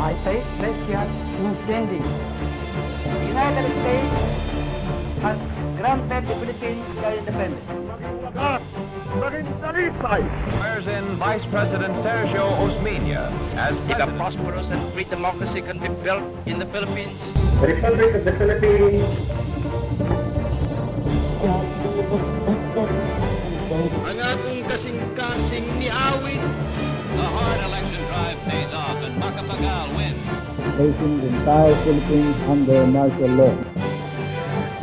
I say let's have incendies. The United States has granted the Philippines their independence. Swears in Vice President Sergio Osmeña as If a president. prosperous and free democracy can be built in the Philippines, The Republic of the Philippines ang akong kasing-kasing niawit. The hard election drive pays off and Macapagal wins. placing the entire Philippines under martial law.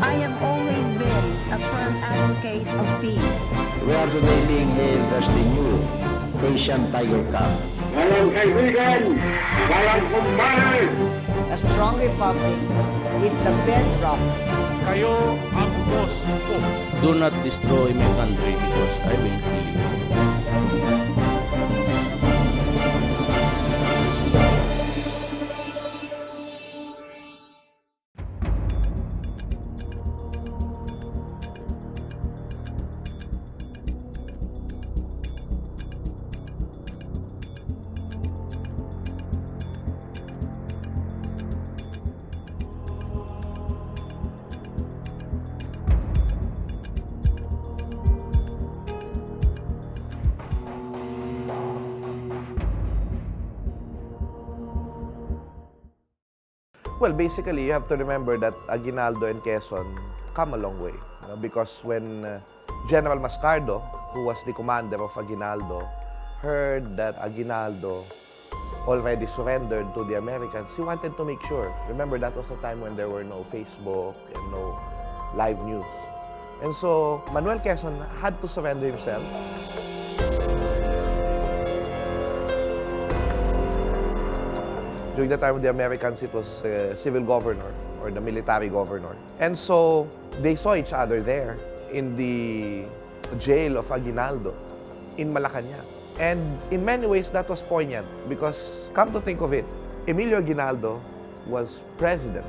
I have always been a firm advocate of peace. We are today being hailed as the new Asian Tiger Cup. walang kaibigan, walang kumbahan. A strong republic is the bedrock. Kayo ang boss ko. Do not destroy my country because I will kill you. Well, basically, you have to remember that Aguinaldo and Quezon come a long way. Because when General Mascardo, who was the commander of Aguinaldo, heard that Aguinaldo already surrendered to the Americans, he wanted to make sure. Remember, that was a time when there were no Facebook and no live news. And so, Manuel Quezon had to surrender himself. During the time of the Americans, it was the civil governor or the military governor. And so, they saw each other there in the jail of Aguinaldo in Malacanang. And in many ways, that was poignant because, come to think of it, Emilio Aguinaldo was president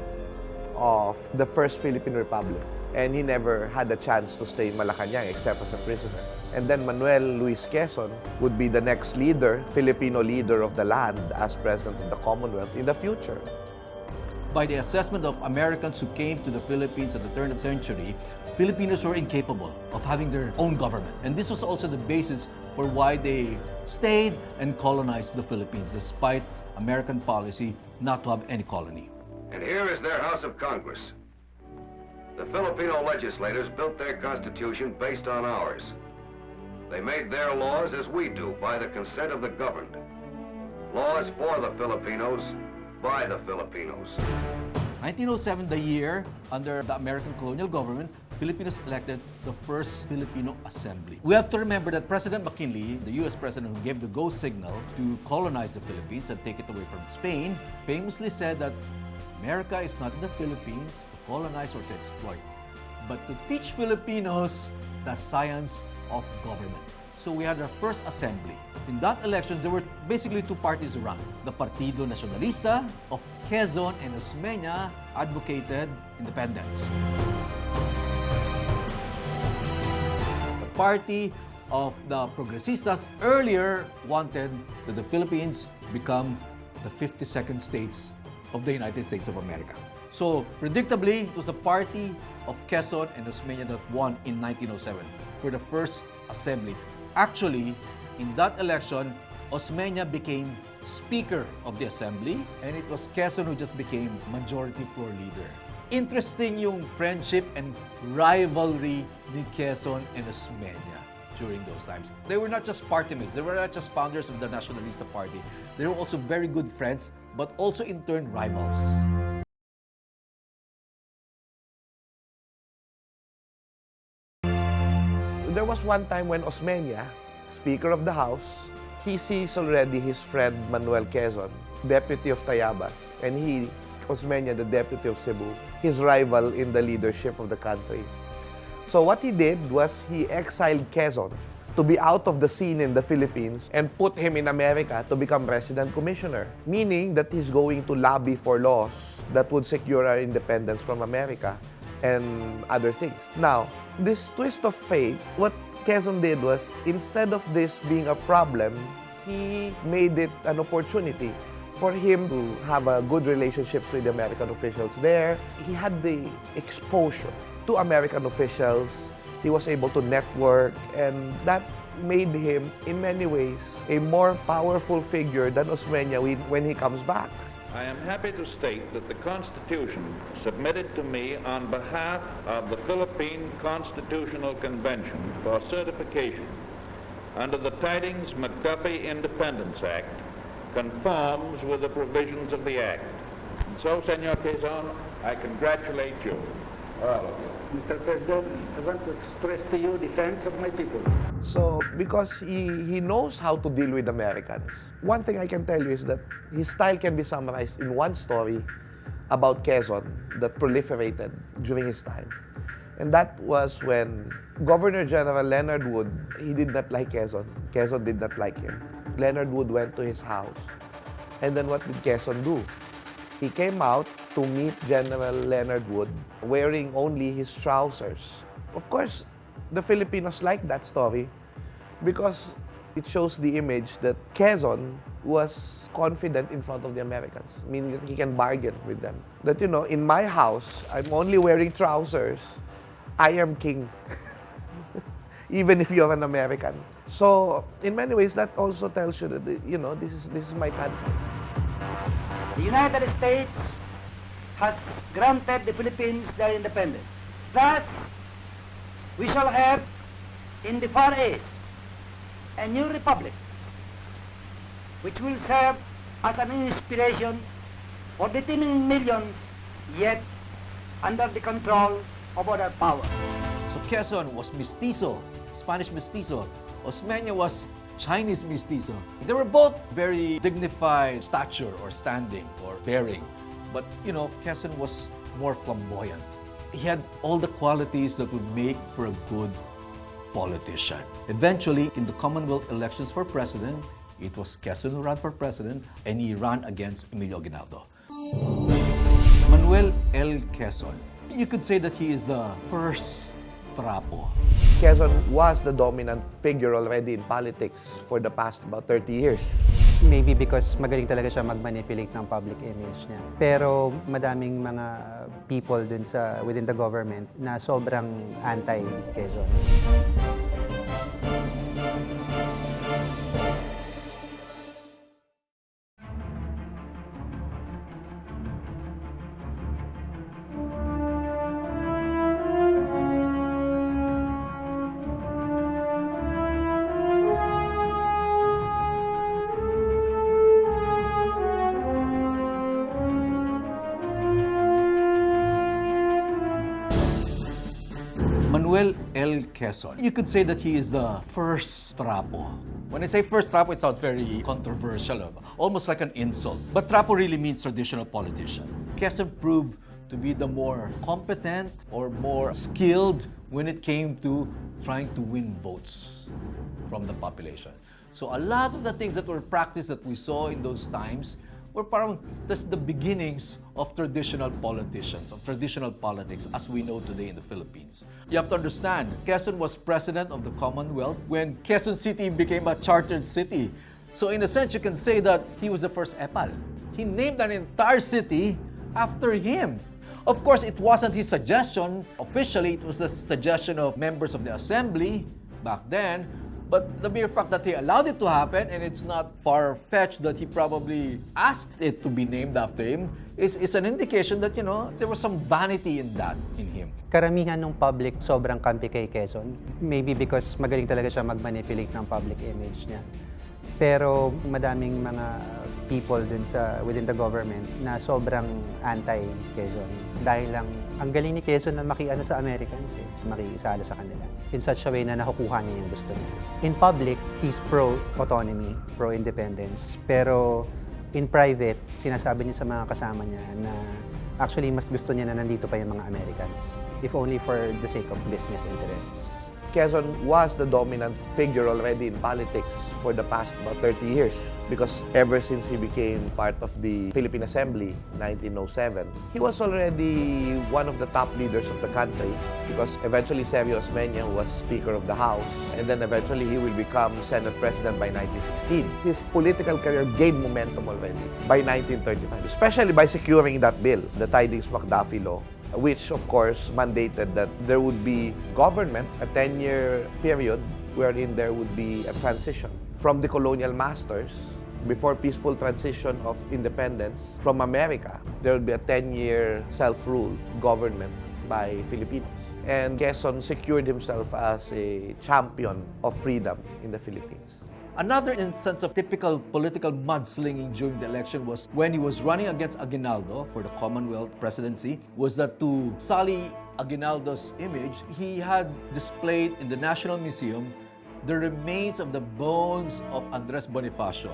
of the First Philippine Republic. And he never had a chance to stay in Malacanang except as a prisoner. And then Manuel Luis Quezon would be the next leader, Filipino leader of the land as president of the Commonwealth in the future. By the assessment of Americans who came to the Philippines at the turn of the century, Filipinos were incapable of having their own government. And this was also the basis for why they stayed and colonized the Philippines, despite American policy not to have any colony. And here is their House of Congress. The Filipino legislators built their constitution based on ours. They made their laws as we do, by the consent of the governed. Laws for the Filipinos, by the Filipinos. 1907, the year under the American colonial government, Filipinos elected the first Filipino assembly. We have to remember that President McKinley, the US president who gave the go signal to colonize the Philippines and take it away from Spain, famously said that America is not in the Philippines to colonize or to exploit, but to teach Filipinos the science of government. So we had our first assembly. In that election, there were basically two parties around. The Partido Nacionalista of Quezon and Osmeña advocated independence. The party of the Progresistas earlier wanted that the Philippines become the 52nd states of the United States of America. So, predictably, it was the party of Quezon and Osmeña that won in 1907 for the first assembly. Actually, in that election, Osmeña became Speaker of the Assembly, and it was Quezon who just became Majority Floor Leader. Interesting yung friendship and rivalry ni Quezon and Osmeña during those times. They were not just party mates, they were not just founders of the Nacionalista Party. They were also very good friends, but also in turn rivals. There was one time when Osmeña, Speaker of the House, he sees already his friend Manuel Quezon, Deputy of Tayabas, and he, Osmeña, the Deputy of Cebu, his rival in the leadership of the country. So what he did was he exiled Quezon to be out of the scene in the Philippines and put him in America to become resident commissioner, meaning that he's going to lobby for laws that would secure our independence from America and other things. Now, this twist of fate, what Quezon did was, instead of this being a problem, he made it an opportunity For him to have a good relationships with the American officials there, he had the exposure to American officials. He was able to network, and that made him, in many ways, a more powerful figure than Osmeña when he comes back. I am happy to state that the Constitution submitted to me on behalf of the Philippine Constitutional Convention for certification under the Tidings-McDuffie Independence Act conforms with the provisions of the Act. And so, Senor Quezon, I congratulate you, all of you. Mr. President, I want to express to you the thanks of my people. So, because he knows how to deal with Americans, one thing I can tell you is that his style can be summarized in one story about Quezon that proliferated during his time. And that was when Governor General Leonard Wood, he did not like Quezon. Quezon did not like him. Leonard Wood went to his house. And then what did Quezon do? He came out to meet General Leonard Wood wearing only his trousers. Of course, the Filipinos like that story because it shows the image that Quezon was confident in front of the Americans, meaning that he can bargain with them. That, you know, in my house, I'm only wearing trousers. I am king, even if you're an American. So, in many ways, that also tells you that, you know, this is my country. The United States has granted the Philippines their independence. Thus, we shall have in the Far East a new republic which will serve as an inspiration for the teeming millions yet under the control of other powers. So Quezon was mestizo, Spanish mestizo. Osmeña was Chinese mestizo. They were both very dignified stature or standing or bearing. But, you know, Quezon was more flamboyant. He had all the qualities that would make for a good politician. Eventually, in the Commonwealth elections for president, it was Quezon who ran for president, and he ran against Emilio Aguinaldo. Manuel L. Quezon. You could say that he is the first trapo. Quezon was the dominant figure already in politics for the past about 30 years. Maybe because magaling talaga siya mag-manipulate ng public image niya. Pero madaming mga people dun within the government na sobrang anti-Quezon. Manuel L. Quezon. You could say that he is the first trapo. When I say first trapo, it sounds very controversial, almost like an insult. But trapo really means traditional politician. Quezon proved to be the more competent or more skilled when it came to trying to win votes from the population. So a lot of the things that were practiced that we saw in those times were parang that's the beginnings of traditional politicians, of traditional politics as we know today in the Philippines. You have to understand, Quezon was president of the Commonwealth when Quezon City became a chartered city. So in a sense, you can say that he was the first epal. He named an entire city after him. Of course, it wasn't his suggestion. Officially, it was the suggestion of members of the assembly back then. But the mere fact that he allowed it to happen, and it's not far-fetched that he probably asked it to be named after him, is an indication that, you know, there was some vanity in that, in him. Karamihan ng public sobrang kampi kay Quezon. Maybe because magaling talaga siya mag-manipulate ng public image niya. Pero madaming mga people dun within the government na sobrang anti-Quezon. Dahil lang, ang galing ni Quezon na makiano sa Americans, makikisalo sa kanila. In such a way na nakukuha niya yung gusto niya. In public, he's pro-autonomy, pro-independence. Pero in private, sinasabi niya sa mga kasama niya na actually mas gusto niya na nandito pa yung mga Americans. If only for the sake of business interests. Quezon was the dominant figure already in politics for the past about 30 years because ever since he became part of the Philippine Assembly, 1907, he was already one of the top leaders of the country because eventually Sergio Osmeña was Speaker of the House and then eventually he will become Senate President by 1916. His political career gained momentum already by 1935, especially by securing that bill, the Tidings-McDuffie Law, which of course mandated that there would be government, a 10-year period wherein there would be a transition from the colonial masters before peaceful transition of independence from America. There would be a 10-year self-rule government by Filipinos. And Quezon secured himself as a champion of freedom in the Philippines. Another instance of typical political mudslinging during the election was when he was running against Aguinaldo for the Commonwealth presidency, was that to sully Aguinaldo's image, he had displayed in the National Museum the remains of the bones of Andres Bonifacio,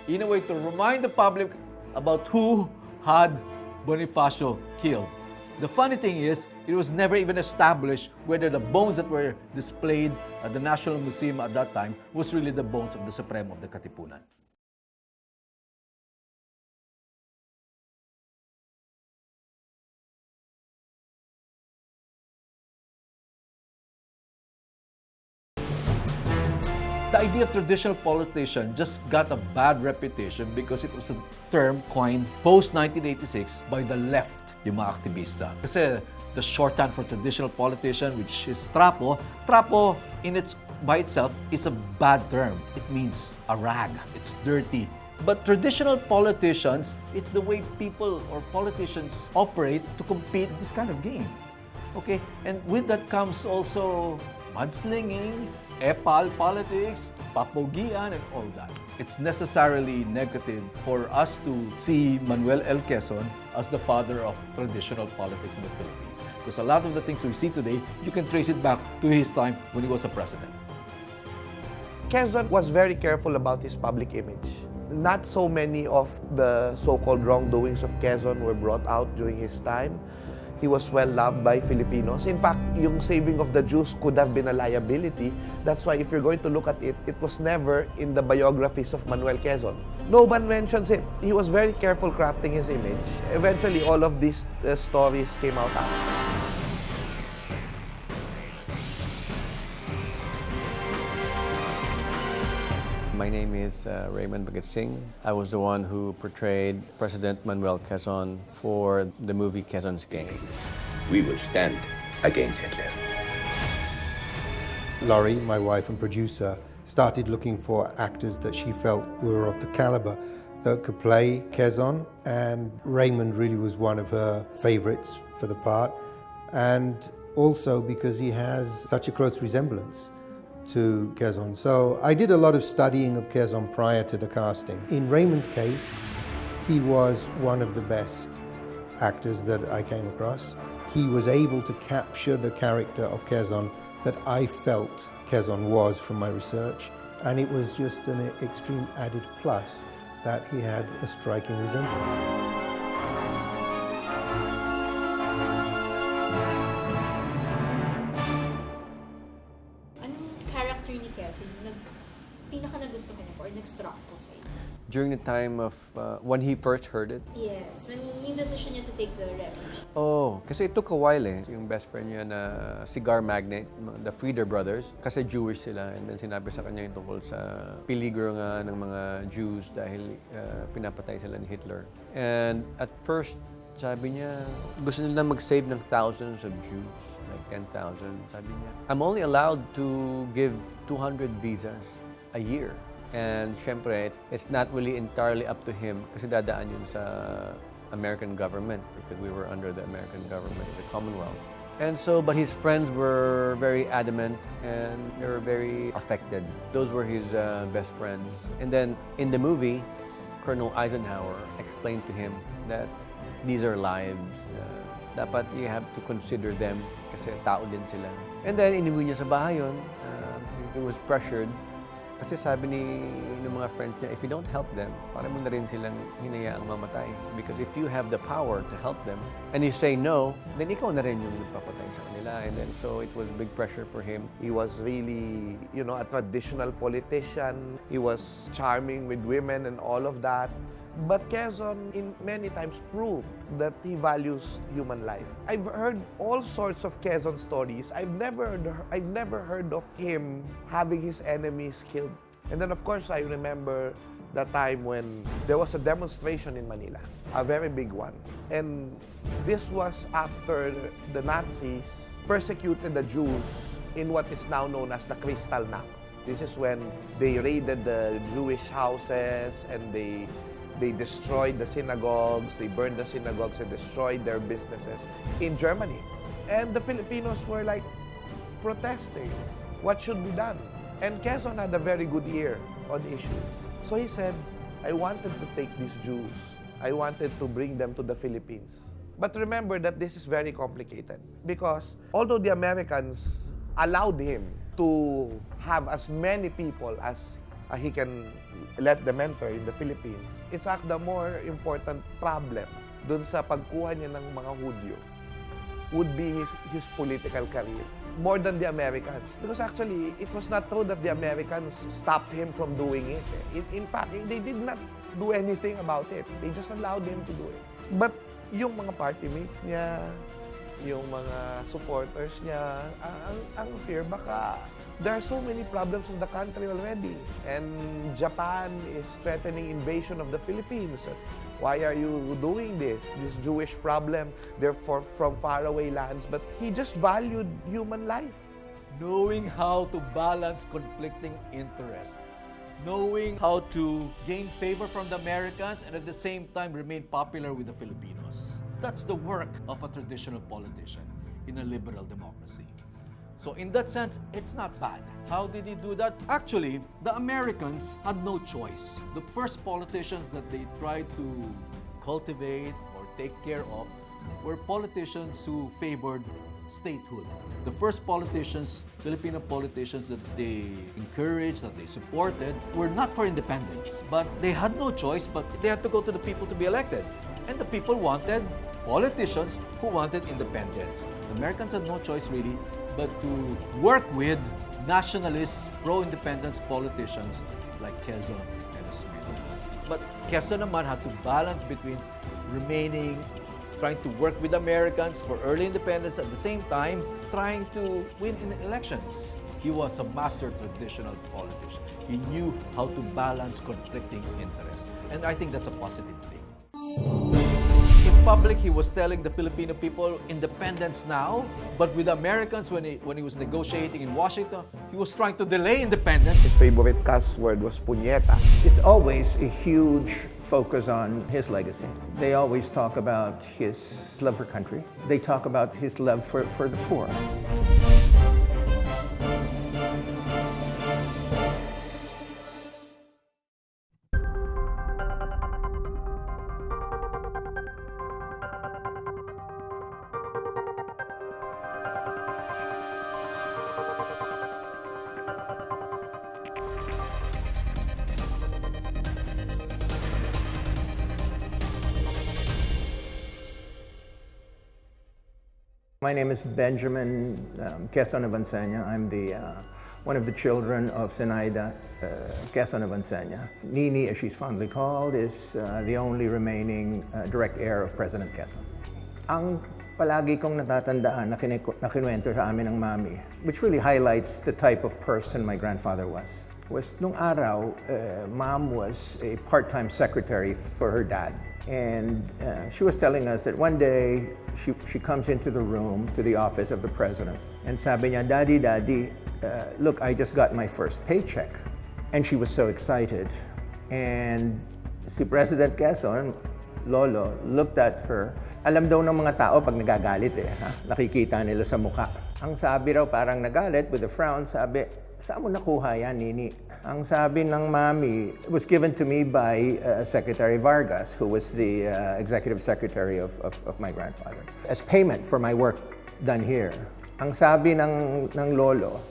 in a way to remind the public about who had Bonifacio killed. The funny thing is, it was never even established whether the bones that were displayed at the National Museum at that time was really the bones of the Supremo of the Katipunan. The idea of traditional politician just got a bad reputation because it was a term coined post-1986 by the left, yung mga aktivista. Kasi the shorthand for traditional politician, which is trapo, trapo by itself is a bad term. It means a rag. It's dirty. But traditional politicians, it's the way people or politicians operate to compete in this kind of game. Okay? And with that comes also mudslinging, epal politics, papogian, and all that. It's necessarily negative for us to see Manuel L. Quezon as the father of traditional politics in the Philippines. Because a lot of the things we see today, you can trace it back to his time when he was a president. Quezon was very careful about his public image. Not so many of the so-called wrongdoings of Quezon were brought out during his time. He was well loved by Filipinos. In fact, yung saving of the Jews could have been a liability. That's why if you're going to look at it, it was never in the biographies of Manuel Quezon. No one mentions it. He was very careful crafting his image. Eventually, all of these stories came out after. My name is Raymond Bagat-Singh. I was the one who portrayed President Manuel Quezon for the movie Quezon's Game. We will stand against Hitler. Laurie, my wife and producer, started looking for actors that she felt were of the caliber that could play Quezon, and Raymond really was one of her favorites for the part, and also because he has such a close resemblance to Quezon. So I did a lot of studying of Quezon prior to the casting. In Raymond's case, he was one of the best actors that I came across. He was able to capture the character of Quezon that I felt Quezon was from my research, and it was just an extreme added plus that he had a striking resemblance. During the time of when he first heard it? Yes, when yung decision niya to take the refuge. Oh, kasi it took a while eh. Yung best friend niya na cigar magnate, the Frieder brothers, kasi Jewish sila, and then sinabi sa kanya yung tungkol sa peligro nga ng mga Jews dahil pinapatay sila ni Hitler. And at first, sabi niya, gusto nila mag-save ng thousands of Jews, like 10,000. Sabi niya, I'm only allowed to give 200 visas a year. And syempre, it's not really entirely up to him kasi dadaan yun sa American government because we were under the American government, the Commonwealth. And so, but his friends were very adamant and they were very affected. Those were his best friends. And then in the movie, Colonel Eisenhower explained to him that these are lives. Dapat you have to consider them kasi tao din sila. And then inuwi niya sa bahay yun. He was pressured Kasi sabi ng mga friends niya, if you don't help them, parang mo na rin silang hinayaang mamatay. Because if you have the power to help them, and you say no, then ikaw na rin yung nagpapatay sa kanila. And then so it was big pressure for him. He was really, a traditional politician. He was charming with women and all of that. But Quezon, many times proved that he values human life. I've heard all sorts of Quezon stories. I've never heard of him having his enemies killed. And then, of course, I remember the time when there was a demonstration in Manila, a very big one. And this was after the Nazis persecuted the Jews in what is now known as the Kristallnacht. This is when they raided the Jewish houses and they destroyed the synagogues, they burned the synagogues and destroyed their businesses in Germany. And the Filipinos were like protesting. What should be done? And Quezon had a very good ear on issues. So he said, I wanted to take these Jews. I wanted to bring them to the Philippines. But remember that this is very complicated because although the Americans allowed him to have as many people as he can let them enter in the Philippines, it's actually the more important problem dun sa pagkuha niya ng mga Hudyo would be his political career more than the Americans. Because actually, it was not true that the Americans stopped him from doing it. In fact, they did not do anything about it. They just allowed him to do it. But yung mga party mates niya, yung mga supporters niya, ang fear, baka there are so many problems in the country already. And Japan is threatening invasion of the Philippines. Why are you doing this? This Jewish problem, they're from faraway lands. But he just valued human life. Knowing how to balance conflicting interests. Knowing how to gain favor from the Americans and at the same time remain popular with the Filipinos. That's the work of a traditional politician in a liberal democracy. So in that sense, it's not bad. How did he do that? Actually, the Americans had no choice. The first politicians that they tried to cultivate or take care of were politicians who favored statehood. The first politicians, Filipino politicians that they encouraged, that they supported, were not for independence. But they had no choice, but they had to go to the people to be elected. And the people wanted politicians who wanted independence. The Americans had no choice really but to work with nationalist, pro-independence politicians like Quezon and Smith. But Quezon naman had to balance between trying to work with Americans for early independence at the same time trying to win in elections. He was a master traditional politician. He knew how to balance conflicting interests. And I think that's a positive thing. In public, he was telling the Filipino people, independence now. But with Americans, when he was negotiating in Washington, he was trying to delay independence. His favorite cuss word was puñeta. It's always a huge focus on his legacy. They always talk about his love for country. They talk about his love for the poor. My name is Benjamin Quezon of Ansenya. I'm one of the children of Zenaida Quezon of Ansenya. Nini, as she's fondly called, is the only remaining direct heir of President Quezon. Ang palagi kong natatandaan na kinuwento sa amin ng mami, which really highlights the type of person my grandfather was nung araw, Mom was a part-time secretary for her dad. And she was telling us that one day, she comes into the room, to the office of the president, and sabi niya, Daddy, look, I just got my first paycheck. And she was so excited. And si President Quezon, Lolo, looked at her. Alam daw ng mga tao pag nagagalit nakikita nila sa mukha. Ang sabi raw parang nagalit with a frown, sabi, saan mo nakuha yan, Nini? Ang sabi ng mami, it was given to me by Secretary Vargas, who was the executive secretary of my grandfather, as payment for my work done here. Ang sabi ng lolo,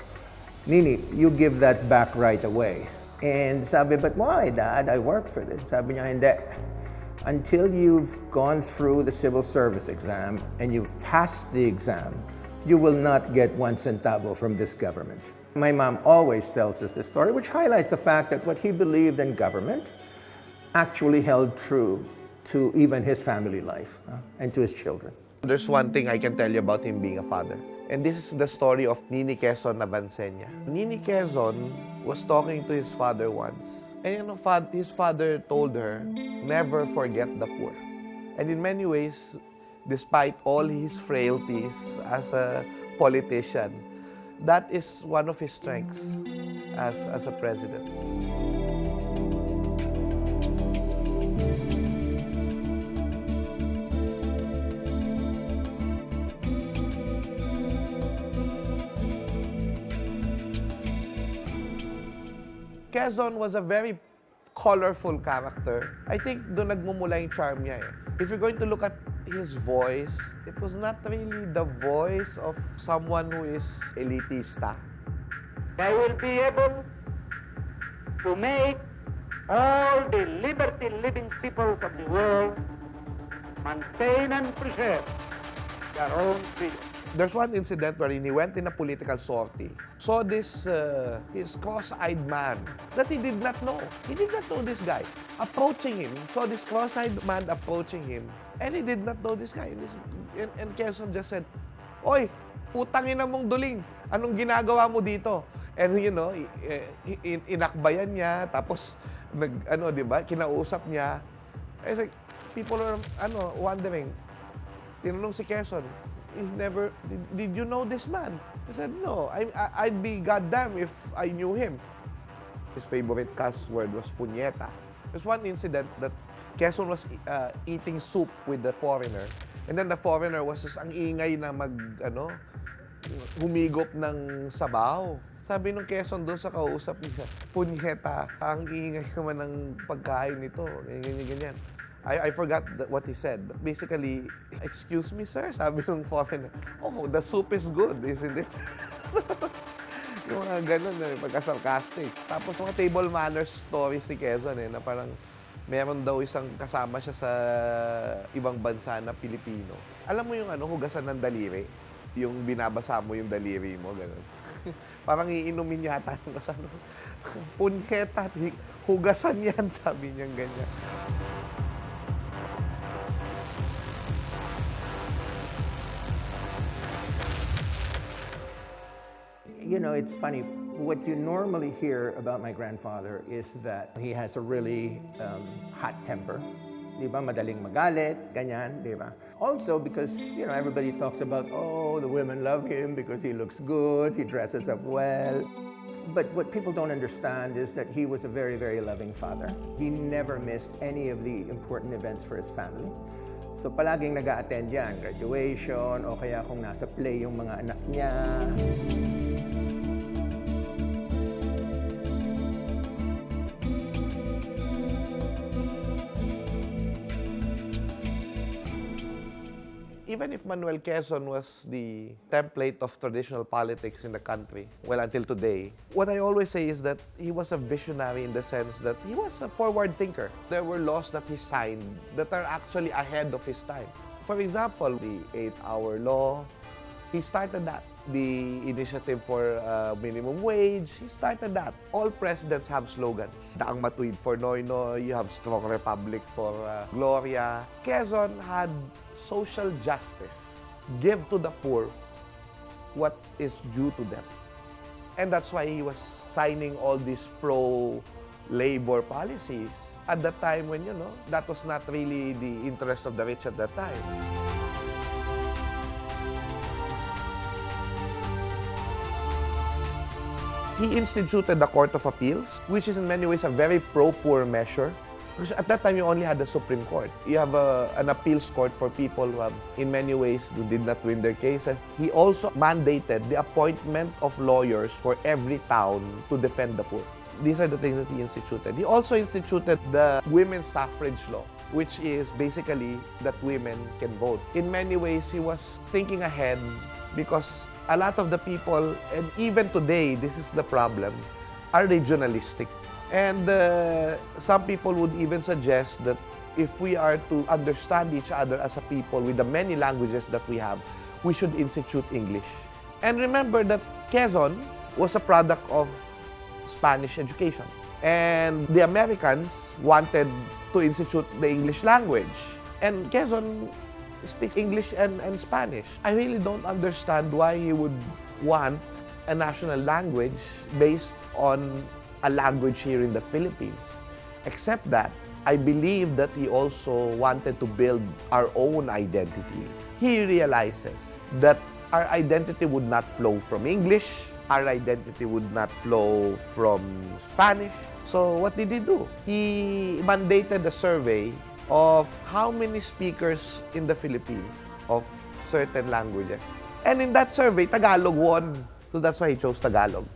Nini, you give that back right away. And sabi, but why, Dad? I work for this. Sabi niya, hindi. Until you've gone through the civil service exam and you've passed the exam, you will not get 1 centavo from this government. My mom always tells us this story, which highlights the fact that what he believed in government actually held true to even his family life and to his children. There's one thing I can tell you about him being a father. And this is the story of Nini Quezon Avancenia. Nini Quezon was talking to his father once. And his father told her, never forget the poor. And in many ways, despite all his frailties as a politician, that is one of his strengths as a president. Quezon was a very colorful character. I think doon nagmumula yung charm niya eh. If you're going to look at his voice, it was not really the voice of someone who is elitista. They will be able to make all the liberty-living peoples of the world maintain and preserve their own freedom. There's one incident wherein he went in a political sortie, saw this his cross-eyed man that he did not know. He did not know this guy. Approaching him, saw this cross-eyed man approaching him, and he did not know this guy. And Quezon just said, "Oy, putang ina mong duling, anong ginagawa mo dito?" And you know, inakbayan niya, tapos di ba, kinausap niya. It's like, people are wondering. Tinanong si Quezon, did you know this man? He said, no, I'd be goddamn if I knew him. His favorite cuss word was punyeta. There's one incident that Quezon was eating soup with the foreigner. And then the foreigner was just ang ingay na humigop ng sabaw. Sabi nung Quezon doon sa kausap niya, punyeta, ang ingay naman ng pagkain nito. Ganyan. I forgot what he said. But basically, excuse me, sir, sabi ng foreigner, oh, the soup is good, isn't it? So, yung mga ganun, pagka-sarcastic. Tapos mga table manners stories si Quezon na parang meron daw isang kasama siya sa ibang bansa na Pilipino. Alam mo yung hugasan ng daliri? Yung binabasa mo yung daliri mo, ganun. Parang iinumin yata ng kasama. Punyeta, hugasan yan, sabi niyang ganyan. You know, it's funny. What you normally hear about my grandfather is that he has a really hot temper. Di ba? Madaling magalit, ganyan, di ba? Also because, you know, everybody talks about, oh, the women love him because he looks good, he dresses up well. But what people don't understand is that he was a very, very loving father. He never missed any of the important events for his family. So palaging nag-a-attend yan, graduation, o kaya kung nasa play yung mga anak niya. Even if Manuel Quezon was the template of traditional politics in the country, well, until today, what I always say is that he was a visionary in the sense that he was a forward thinker. There were laws that he signed that are actually ahead of his time. For example, the 8-hour law, he started that. The initiative for minimum wage, he started that. All presidents have slogans. Daang matuwid for Noynoy, you have Strong Republic for Gloria. Quezon had social justice. Give to the poor what is due to them. And that's why he was signing all these pro-labor policies at the time when, you know, that was not really the interest of the rich at that time. He instituted the Court of Appeals, which is in many ways a very pro-poor measure. Because at that time, you only had the Supreme Court. You have an appeals court for people who have, in many ways, who did not win their cases. He also mandated the appointment of lawyers for every town to defend the poor. These are the things that he instituted. He also instituted the women's suffrage law, which is basically that women can vote. In many ways, he was thinking ahead because a lot of the people, and even today, this is the problem, are regionalistic. And some people would even suggest that if we are to understand each other as a people with the many languages that we have, we should institute English. And remember that Quezon was a product of Spanish education. And the Americans wanted to institute the English language. And Quezon speaks English and Spanish. I really don't understand why he would want a national language based on a language here in the Philippines. Except that I believe that he also wanted to build our own identity. He realizes that our identity would not flow from English, our identity would not flow from Spanish. So what did he do? He mandated a survey of how many speakers in the Philippines of certain languages. And in that survey, Tagalog won. So that's why he chose Tagalog.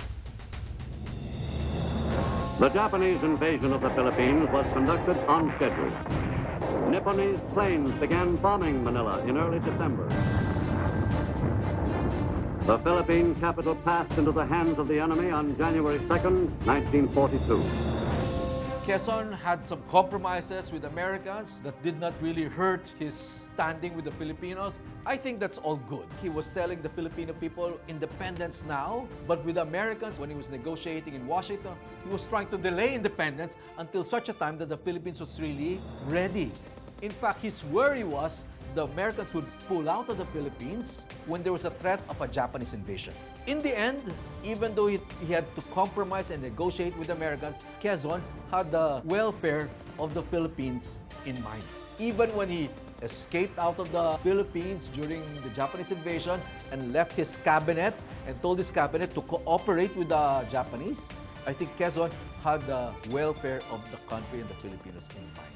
The Japanese invasion of the Philippines was conducted on schedule. Nipponese planes began bombing Manila in early December. The Philippine capital passed into the hands of the enemy on January 2nd, 1942. Quezon had some compromises with Americans that did not really hurt his standing with the Filipinos. I think that's all good. He was telling the Filipino people, independence now, but with the Americans, when he was negotiating in Washington, he was trying to delay independence until such a time that the Philippines was really ready. In fact, his worry was the Americans would pull out of the Philippines when there was a threat of a Japanese invasion. In the end, even though he had to compromise and negotiate with the Americans, Quezon had the welfare of the Philippines in mind. Even when he escaped out of the Philippines during the Japanese invasion and left his cabinet and told his cabinet to cooperate with the Japanese, I think Quezon had the welfare of the country and the Filipinos in mind.